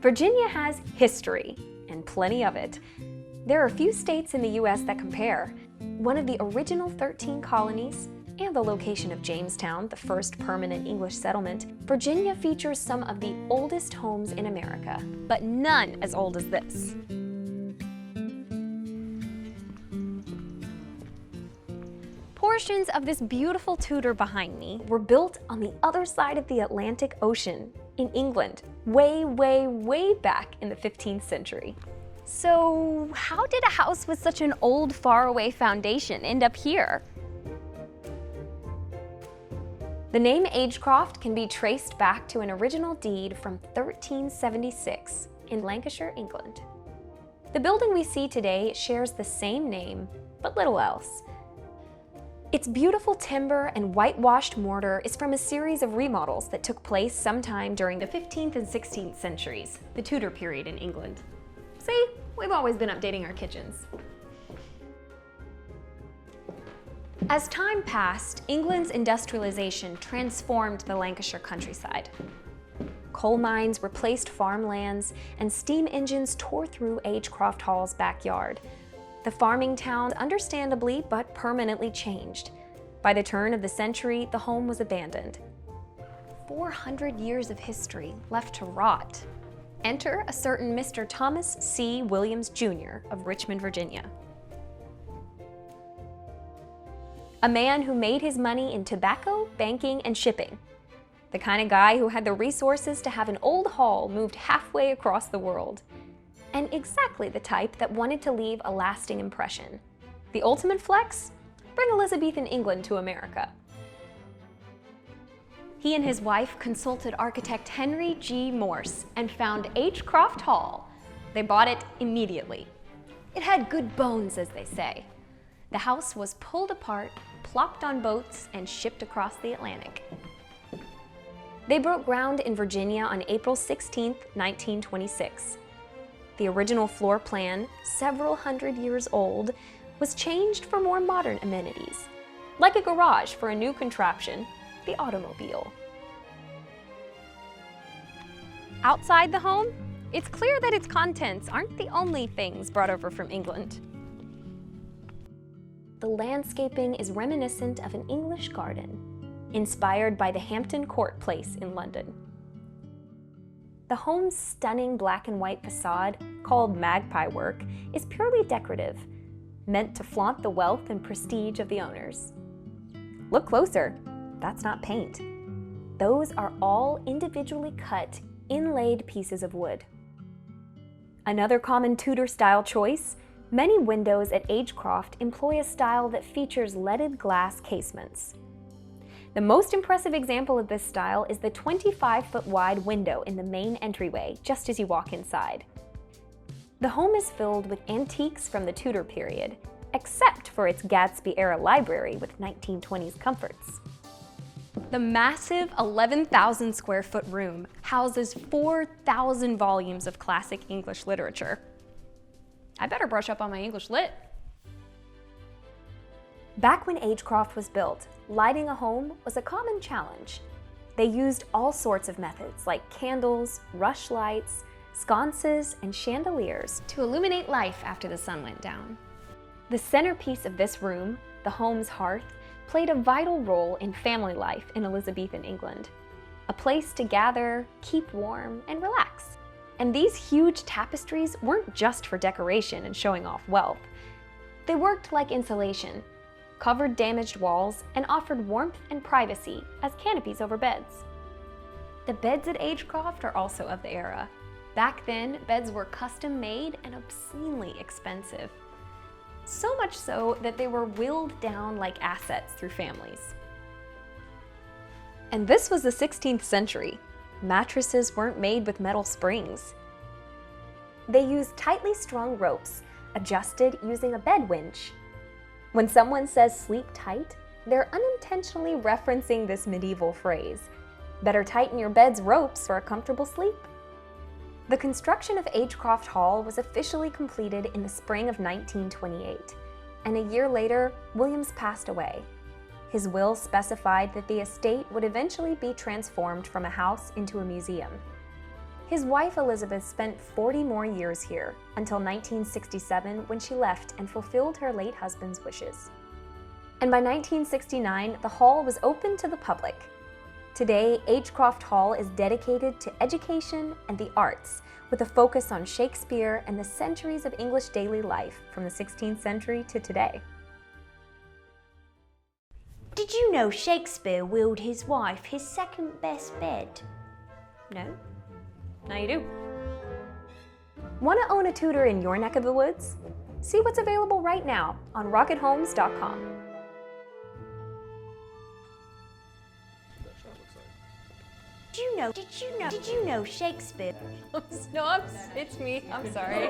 Virginia has history, and plenty of it. There are few states in the US that compare. One of the original 13 colonies, and the location of Jamestown, the first permanent English settlement, Virginia features some of the oldest homes in America, but none as old as this. Portions of this beautiful Tudor behind me were built on the other side of the Atlantic Ocean, in England, way back in the 15th century. So how did a house with such an old, faraway foundation end up here? The name Agecroft can be traced back to an original deed from 1376 in Lancashire, England. The building we see today shares the same name, but little else. Its beautiful timber and whitewashed mortar is from a series of remodels that took place sometime during the 15th and 16th centuries, the Tudor period in England. See, we've always been updating our kitchens. As time passed, England's industrialization transformed the Lancashire countryside. Coal mines replaced farmlands, and steam engines tore through Agecroft Hall's backyard. The farming town understandably but permanently changed. By the turn of the century, the home was abandoned. 400 years of history left to rot. Enter a certain Mr. Thomas C. Williams, Jr. of Richmond, Virginia. A man who made his money in tobacco, banking, and shipping. The kind of guy who had the resources to have an old hall moved halfway across the world. And exactly the type that wanted to leave a lasting impression. The ultimate flex? Bring Elizabethan England to America. He and his wife consulted architect Henry G. Morse and found Agecroft Hall. They bought it immediately. It had good bones, as they say. The house was pulled apart, plopped on boats, and shipped across the Atlantic. They broke ground in Virginia on April 16, 1926. The original floor plan, several hundred years old, was changed for more modern amenities, like a garage for a new contraption, the automobile. Outside the home, it's clear that its contents aren't the only things brought over from England. The landscaping is reminiscent of an English garden, inspired by the Hampton Court Place in London. The home's stunning black and white facade, called magpie work, is purely decorative, meant to flaunt the wealth and prestige of the owners. Look closer, that's not paint. Those are all individually cut, inlaid pieces of wood. Another common Tudor-style choice, many windows at Agecroft employ a style that features leaded glass casements. The most impressive example of this style is the 25-foot wide window in the main entryway, just as you walk inside. The home is filled with antiques from the Tudor period, except for its Gatsby-era library with 1920s comforts. The massive 11,000 square foot room houses 4,000 volumes of classic English literature. I better brush up on my English lit. Back when Agecroft was built, lighting a home was a common challenge. They used all sorts of methods like candles, rush lights, sconces, and chandeliers to illuminate life after the sun went down. The centerpiece of this room, the home's hearth, played a vital role in family life in Elizabethan England. A place to gather, keep warm, and relax. And these huge tapestries weren't just for decoration and showing off wealth. They worked like insulation, covered damaged walls, and offered warmth and privacy as canopies over beds. The beds at Agecroft are also of the era. Back then, beds were custom made and obscenely expensive. So much so that they were willed down like assets through families. And this was the 16th century. Mattresses weren't made with metal springs. They used tightly strung ropes, adjusted using a bed winch. When someone says sleep tight, they're unintentionally referencing this medieval phrase. Better tighten your bed's ropes for a comfortable sleep. The construction of Agecroft Hall was officially completed in the spring of 1928, and a year later, Williams passed away. His will specified that the estate would eventually be transformed from a house into a museum. His wife Elizabeth spent 40 more years here, until 1967 when she left and fulfilled her late husband's wishes. And by 1969, the hall was open to the public. Today, Agecroft Hall is dedicated to education and the arts, with a focus on Shakespeare and the centuries of English daily life from the 16th century to today. Did you know Shakespeare willed his wife his second best bed? No? Now you do. Want to own a Tudor in your neck of the woods? See what's available right now on rockethomes.com. Did you know Shakespeare? No, it's me. I'm sorry.